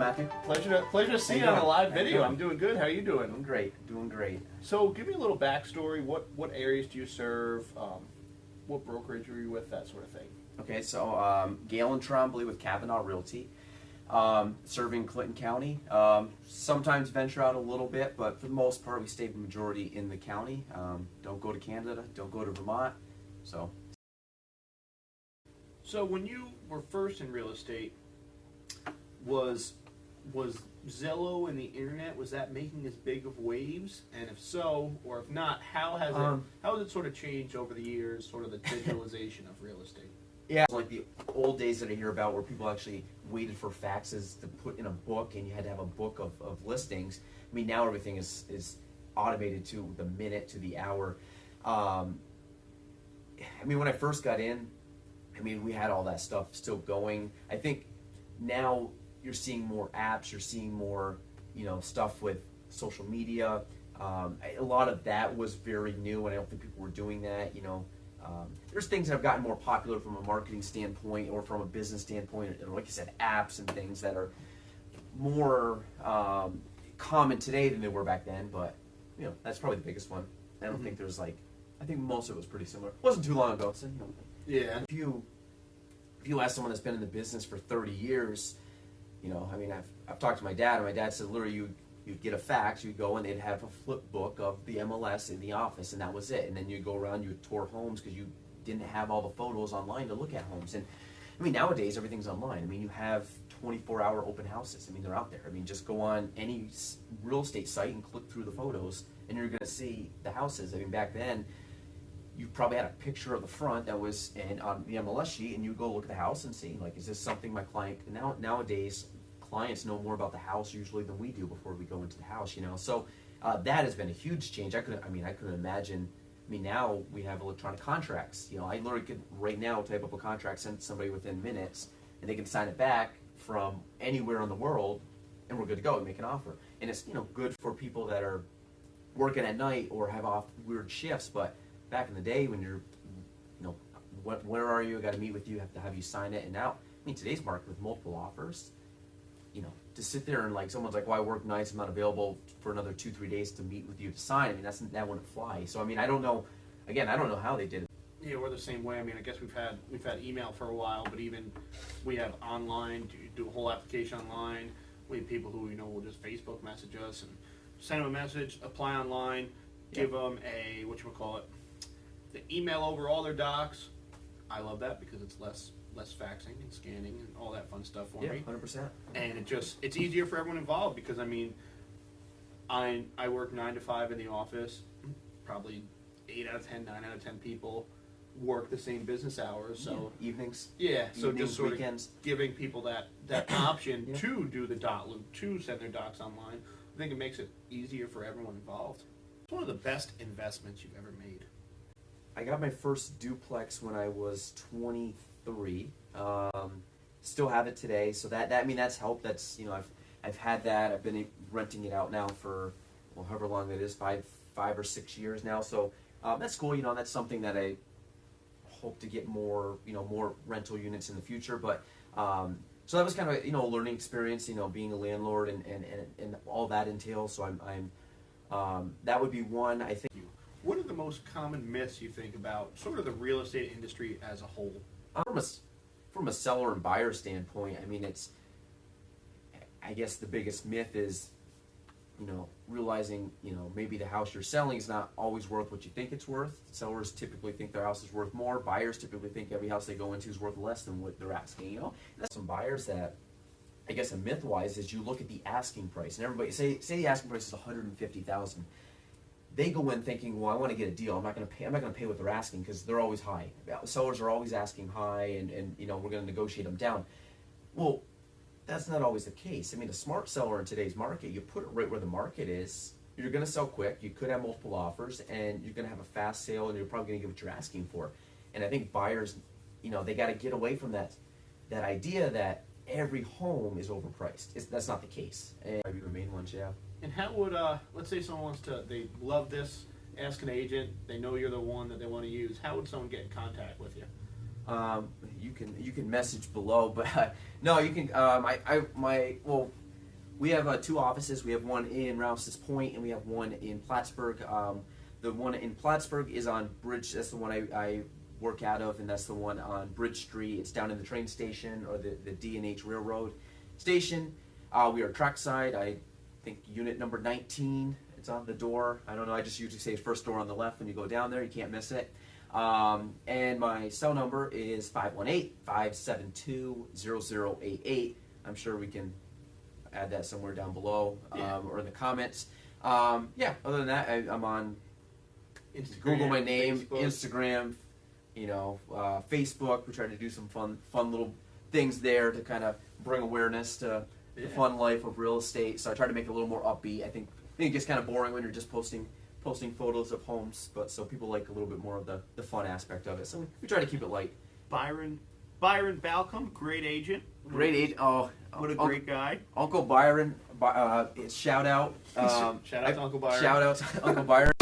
Matthew? Pleasure to see you on a live video. I'm doing good. How are you doing? Doing great. So, give me a little backstory. What areas do you serve? What brokerage are you with? That sort of thing. Okay, so Gaelan Trombley with Kavanaugh Realty, serving Clinton County. Sometimes venture out a little bit, but for the most part, we stay the majority in the county. Don't go to Canada. Don't go to Vermont. So, when you were first in real estate, was Zillow and the internet, was that making as big of waves? And if so, or if not, how has it sort of changed over the years, sort of the digitalization of real estate? Yeah, it's like the old days that I hear about where people actually waited for faxes to put in a book and you had to have a book of listings. I mean, now everything is automated to the minute, to the hour. I mean, when I first got in, I mean, we had all that stuff still going. I think now you're seeing more apps, you're seeing more, stuff with social media. A lot of that was very new, and I don't think people were doing that. There's things that have gotten more popular from a marketing standpoint or from a business standpoint, or like you said, apps and things that are more common today than they were back then. But that's probably the biggest one. I don't think there's I think most of it was pretty similar. It wasn't too long ago, so yeah. If you ask someone that's been in the business for 30 years, I mean, I've talked to my dad, and my dad said literally you'd get a fax, you'd go and they'd have a flip book of the MLS in the office, and that was it. And then you'd go around, you would tour homes because you didn't have all the photos online to look at homes. And I mean, nowadays everything's online. I mean, you have 24-hour open houses. I mean, they're out there. I mean, just go on any real estate site and click through the photos, and you're going to see the houses. I mean, back then, you probably had a picture of the front that was on the MLS sheet, and you go look at the house and see, is this something my client... Nowadays, clients know more about the house usually than we do before we go into the house, So that has been a huge change. I couldn't imagine... I mean, now we have electronic contracts. I literally could right now type up a contract, send it to somebody within minutes, and they can sign it back from anywhere in the world, and we're good to go and make an offer. And it's, good for people that are working at night or have off weird shifts, but back in the day when you're, where are you? I got to meet with you. Have to have you sign it. And now, I mean, today's market with multiple offers, to sit there and someone's like, well, I work nights, I'm not available for another 2-3 days to meet with you to sign. I mean, that wouldn't fly. So I mean, I don't know. Again, I don't know how they did it. Yeah, we're the same way. I mean, I guess we've had email for a while, but even we have online. Do a whole application online. We have people who will just Facebook message us and send them a message, apply online, give them a the email over all their docs. I love that because it's less faxing and scanning and all that fun stuff for me. 100%. And it's easier for everyone involved because I mean, I work 9 to 5 in the office. Probably 8 out of 10, 9 out of 10 people work the same business hours. So evenings. Yeah. So evenings, just sort weekends. of giving people that option to do the dot loop, to send their docs online. I think it makes it easier for everyone involved. It's one of the best investments you've ever made. I got my first duplex when I was 23. Still have it today, so that's helped. That's I've had that. I've been renting it out now for however long it is, five or 6 years now. So that's cool. That's something that I hope to get more more rental units in the future. But so that was kind of a learning experience. Being a landlord and all that entails. So I'm that would be one. I think. What are the most common myths you think about sort of the real estate industry as a whole? From a seller and buyer standpoint, I mean, I guess the biggest myth is, realizing, maybe the house you're selling is not always worth what you think it's worth. Sellers typically think their house is worth more. Buyers typically think every house they go into is worth less than what they're asking, And that's some buyers that, I guess, a myth-wise is you look at the asking price, and everybody, say the asking price is $150,000. They go in thinking, well, I want to get a deal. I'm not going to pay what they're asking because they're always high. Sellers are always asking high, and we're going to negotiate them down. Well, that's not always the case. I mean, a smart seller in today's market, you put it right where the market is. You're going to sell quick. You could have multiple offers, and you're going to have a fast sale, and you're probably going to get what you're asking for. And I think buyers, they got to get away from that idea that every home is overpriced. That's not the case. And maybe the main ones, yeah. And how would, let's say someone they love this, ask an agent, they know you're the one that they want to use, how would someone get in contact with you? You can message below, but no, you can, We have 2 offices. We have one in Rouse's Point, and we have one in Plattsburgh. The one in Plattsburgh is on Bridge. That's the one I work out of, and that's the one on Bridge Street. It's down in the train station, or the D&H Railroad station. We are trackside. I think unit number 19. It's on the door. I don't know. I just usually say first door on the left when you go down there. You can't miss it. And my cell number is 518-572-0088. I'm sure we can add that somewhere down below, or in the comments. Yeah, other than that, I'm on Instagram, Google my name, Facebook. Instagram, Facebook. We try to do some fun little things there to kind of bring awareness to the fun life of real estate. So I try to make it a little more upbeat. I think it gets kind of boring when you're just posting photos of homes, but so people like a little bit more of the fun aspect of it. So we try to keep it light. Byron Balcom, great agent. Great agent. Oh, What a great guy. Uncle Byron. Shout out. Shout out to Uncle Byron. Shout out to Uncle Byron.